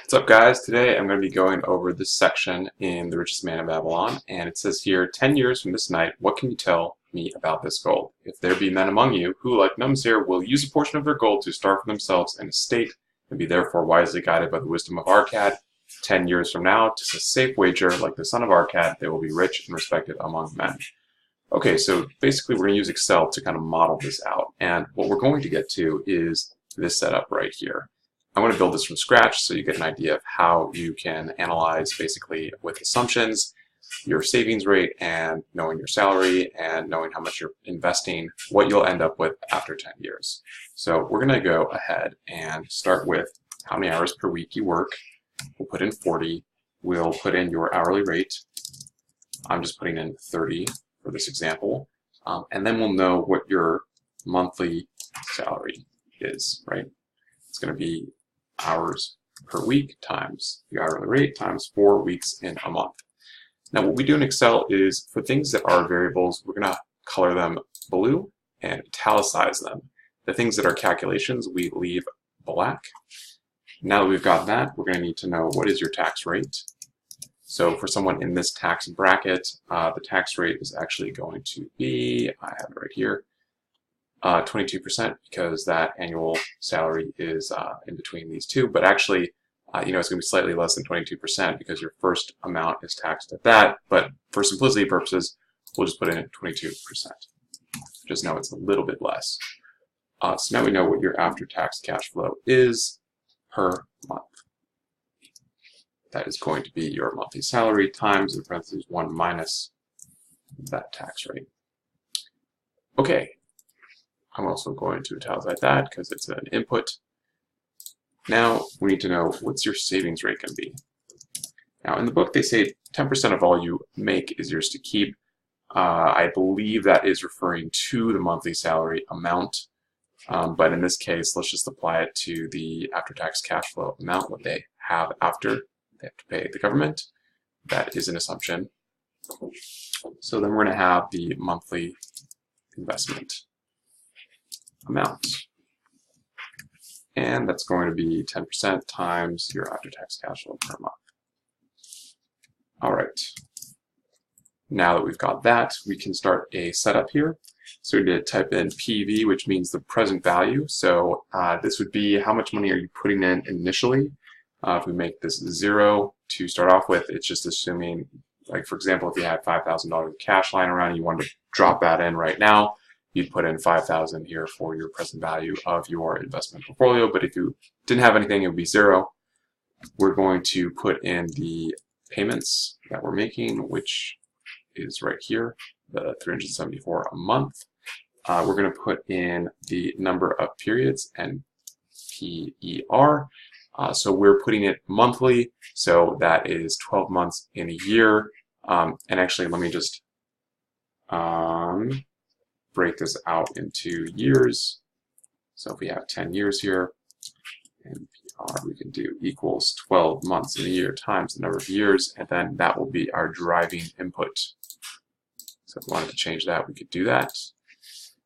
What's up, guys? Today I'm going to be going over this section in The Richest Man in Babylon, and it says here, 10 years from this night, what can you tell me about this gold? If there be men among you who, like Numsir, will use a portion of their gold to start for themselves an estate, and be therefore wisely guided by the wisdom of Arcad, 10 years from now, 'tis a safe wager, like the son of Arcad, they will be rich and respected among men. Okay, so basically we're going to use Excel to kind of model this out, and what we're going to get to is this setup right here. I want to build this from scratch so you get an idea of how you can analyze basically with assumptions your savings rate and knowing your salary and knowing how much you're investing, what you'll end up with after 10 years. So we're going to go ahead and start with how many hours per week you work. We'll put in 40. We'll put in your hourly rate. I'm just putting in 30 for this example. And then we'll know what your monthly salary is, right? It's going to be hours per week times the hourly rate times 4 weeks in a month. Now what we do in Excel is for things that are variables, we're going to color them blue and italicize them. The things that are calculations, we leave black. Now that we've got that, we're going to need to know what is your tax rate. So for someone in this tax bracket, the tax rate is actually going to be, I have it right here, 22% because that annual salary is in between these two, but actually it's going to be slightly less than 22% because your first amount is taxed at that, but for simplicity purposes we'll just put in 22%. Just know it's a little bit less. So now we know what your after-tax cash flow is per month. That is going to be your monthly salary times, in parentheses, 1 minus that tax rate. Okay. I'm also going to italicize that because it's an input. Now we need to know what's your savings rate going to be. Now in the book they say 10% of all you make is yours to keep. I believe that is referring to the monthly salary amount, but in this case let's just apply it to the after-tax cash flow amount, what they have after they have to pay the government. That is an assumption. So then we're going to have the monthly investment amount, and that's going to be 10% times your after-tax cash flow per month. All right, now that we've got that, we can start a setup here. So we need to type in PV, which means the present value. So this would be how much money are you putting in initially. If we make this 0 to start off with, it's just assuming, like for example, if you had $5,000 of cash lying around and you wanted to drop that in right now, you'd put in $5,000 here for your present value of your investment portfolio. But if you didn't have anything, it would be 0. We're going to put in the payments that we're making, which is right here, the 374 a month. We're going to put in the number of periods and PER. So we're putting it monthly, so that is 12 months in a year. And actually, let me just break this out into years. So if we have 10 years here, and PR we can do equals 12 months in a year times the number of years, and then that will be our driving input. So if we wanted to change that, we could do that.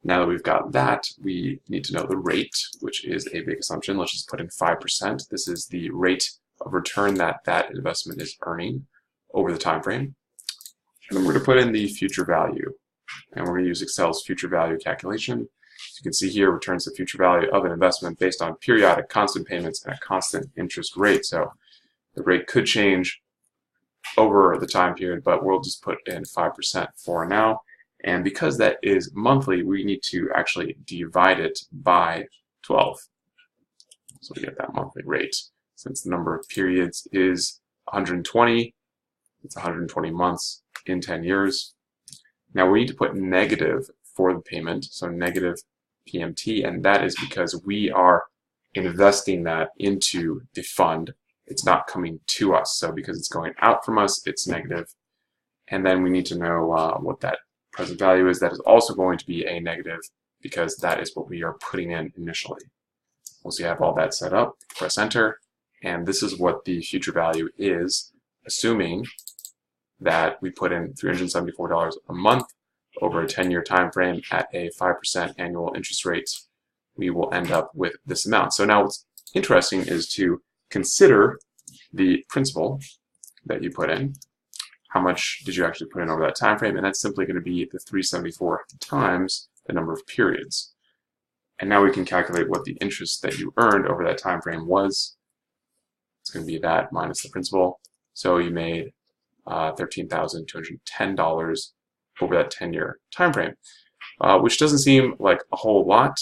Now that we've got that, we need to know the rate, which is a big assumption. Let's just put in 5%. This is the rate of return that that investment is earning over the time frame. And then we're going to put in the future value. And we're going to use Excel's future value calculation. As you can see here, returns the future value of an investment based on periodic constant payments and a constant interest rate. So the rate could change over the time period, but we'll just put in 5% for now. And because that is monthly, we need to actually divide it by 12. So we get that monthly rate. Since the number of periods is 120, it's 120 months in 10 years. Now we need to put negative for the payment, so negative PMT, and that is because we are investing that into the fund. It's not coming to us, so because it's going out from us, it's negative. And then we need to know what that present value is. That is also going to be a negative because that is what we are putting in initially. Once you have all that set up, press enter, and this is what the future value is, assuming that we put in $374 a month over a 10-year time frame at a 5% annual interest rate. We will end up with this amount. So now what's interesting is to consider the principal that you put in. How much did you actually put in over that time frame? And that's simply going to be the 374 times the number of periods. And now we can calculate what the interest that you earned over that time frame was. It's going to be that minus the principal. So you made $13,210 over that 10-year time frame, which doesn't seem like a whole lot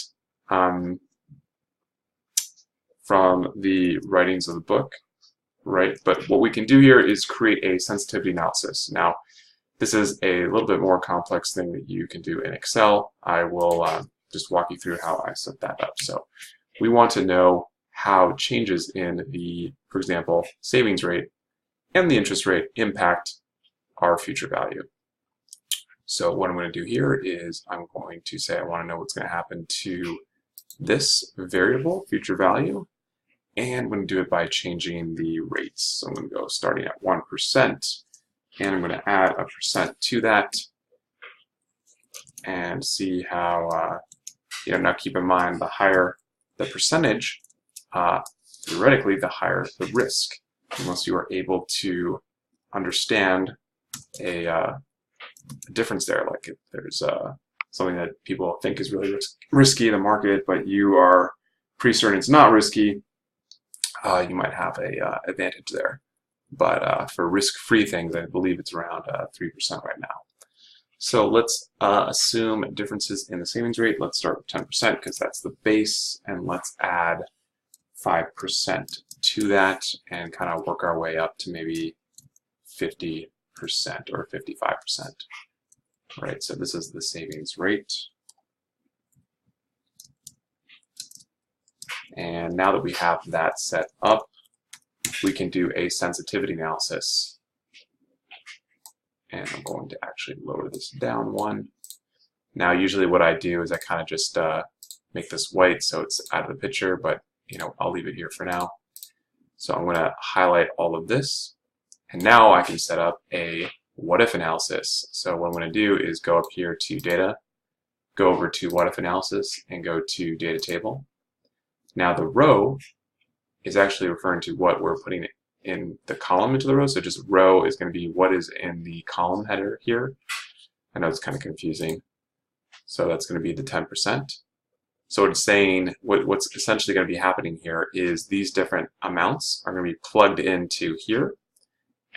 from the writings of the book, right? But what we can do here is create a sensitivity analysis. Now, this is a little bit more complex thing that you can do in Excel. I will just walk you through how I set that up. So we want to know how changes in the, for example, savings rate and the interest rate impact our future value. So what I'm going to do here is I'm going to say I want to know what's going to happen to this variable, future value, and I'm going to do it by changing the rates. So I'm going to go starting at 1%, and I'm going to add a percent to that and see how, now keep in mind, the higher the percentage, theoretically, the higher the risk, unless you are able to understand a difference there. Like if there's something that people think is really risky in the market, but you are pretty certain it's not risky, you might have a advantage there. But for risk-free things, I believe it's around 3% right now. So let's assume differences in the savings rate. Let's start with 10% because that's the base, and let's add 5% to that and kind of work our way up to maybe 50% or 55%. Right, so this is the savings rate. And now that we have that set up, we can do a sensitivity analysis. And I'm going to actually lower this down one. Now, usually what I do is I kind of just make this white so it's out of the picture, but I'll leave it here for now. So I'm going to highlight all of this, and now I can set up a what if analysis. So what I'm going to do is go up here to data, go over to what if analysis, and go to data table. Now the row is actually referring to what we're putting in the column into the row. So just row is going to be what is in the column header here. I know it's kind of confusing. So that's going to be the 10%. So it's saying what's essentially going to be happening here is these different amounts are going to be plugged into here.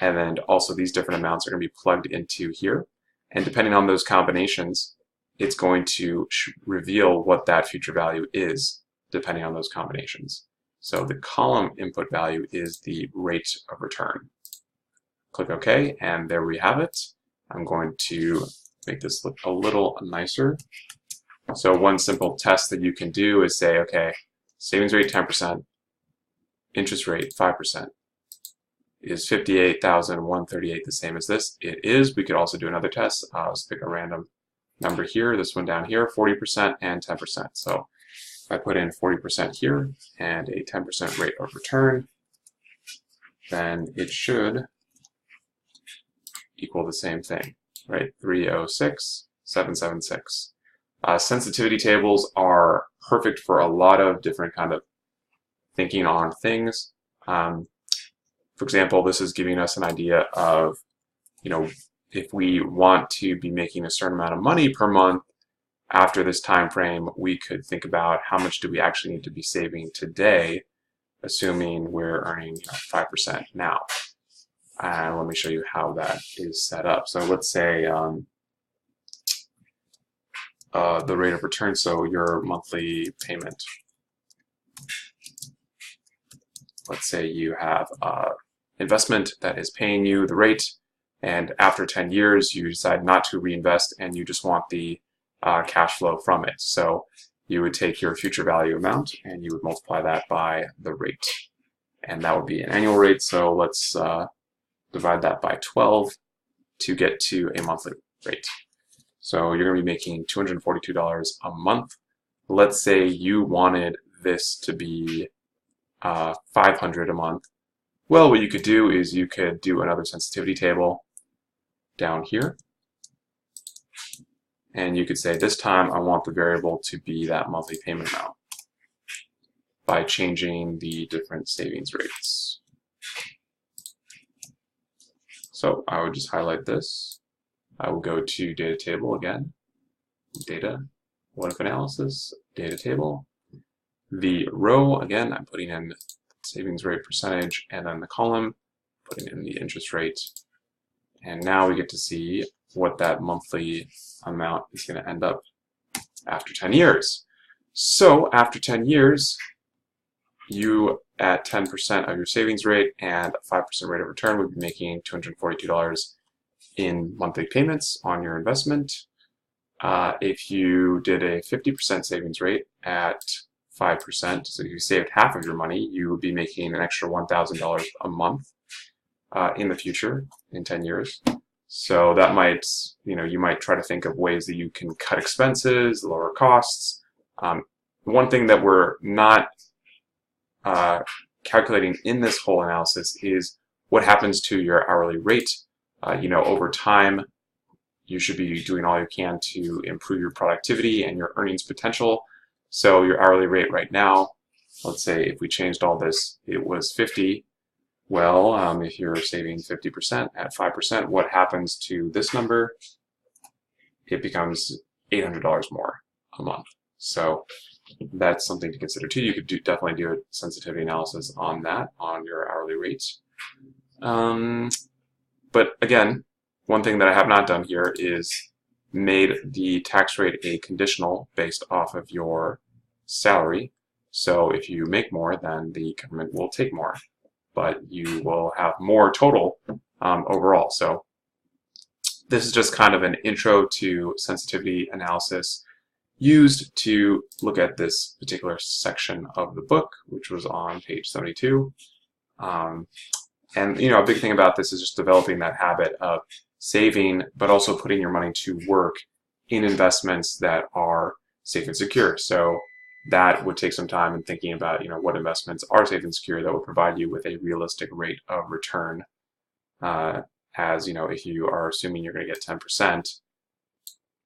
And then also these different amounts are going to be plugged into here. And depending on those combinations, it's going to reveal what that future value is, depending on those combinations. So the column input value is the rate of return. Click OK, and there we have it. I'm going to make this look a little nicer. So one simple test that you can do is say, okay, savings rate 10%, interest rate 5%. Is 58,138 the same as this? It is. We could also do another test. Let's pick a random number here, this one down here, 40% and 10%. So if I put in 40% here and a 10% rate of return, then it should equal the same thing, right? 306,776. Sensitivity tables are perfect for a lot of different kind of thinking on things. For example, this is giving us an idea of, if we want to be making a certain amount of money per month after this time frame, we could think about how much do we actually need to be saving today, assuming we're earning 5% now. And let me show you how that is set up. So let's say the rate of return, so your monthly payment. Let's say you have investment that is paying you the rate, and after 10 years you decide not to reinvest and you just want the cash flow from it. So you would take your future value amount and you would multiply that by the rate, and that would be an annual rate. So let's divide that by 12 to get to a monthly rate. So you're going to be making $242 a month. Let's say you wanted this to be $500 a month. Well, what you could do is you could do another sensitivity table down here. And you could say, this time I want the variable to be that monthly payment amount by changing the different savings rates. So I would just highlight this. I will go to data table again, data, what if analysis, data table. The row, again, I'm putting in savings rate percentage, and then the column, putting in the interest rate. And now we get to see what that monthly amount is going to end up after 10 years. So after 10 years, you at 10% of your savings rate and a 5% rate of return would be making $242 in monthly payments on your investment. If you did a 50% savings rate at 5%, so if you saved half of your money, you would be making an extra $1,000 a month in the future, in 10 years. So that might, you might try to think of ways that you can cut expenses, lower costs. One thing that we're not calculating in this whole analysis is what happens to your hourly rate. Over time, you should be doing all you can to improve your productivity and your earnings potential. So your hourly rate right now, let's say if we changed all this, it was 50. Well, if you're saving 50% at 5%, what happens to this number? It becomes $800 more a month. So that's something to consider too. You could definitely do a sensitivity analysis on that, on your hourly rates. But again, one thing that I have not done here is made the tax rate a conditional based off of your salary. So if you make more, then the government will take more, but you will have more total overall. So this is just kind of an intro to sensitivity analysis used to look at this particular section of the book, which was on page 72. And a big thing about this is just developing that habit of saving, but also putting your money to work in investments that are safe and secure. So that would take some time in thinking about, what investments are safe and secure that will provide you with a realistic rate of return. If you are assuming you're going to get 10%,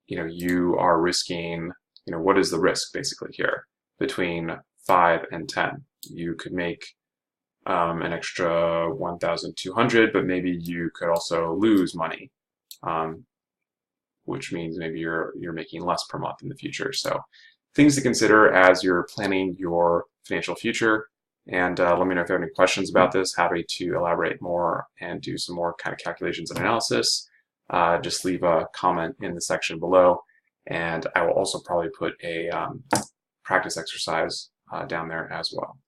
you are risking, what is the risk basically here? Between 5 and 10, you could make an extra 1,200, but maybe you could also lose money, which means maybe you're making less per month in the future. So things to consider as you're planning your financial future. And let me know if you have any questions about this. Happy to elaborate more and do some more kind of calculations and analysis. Just leave a comment in the section below. And I will also probably put a practice exercise down there as well.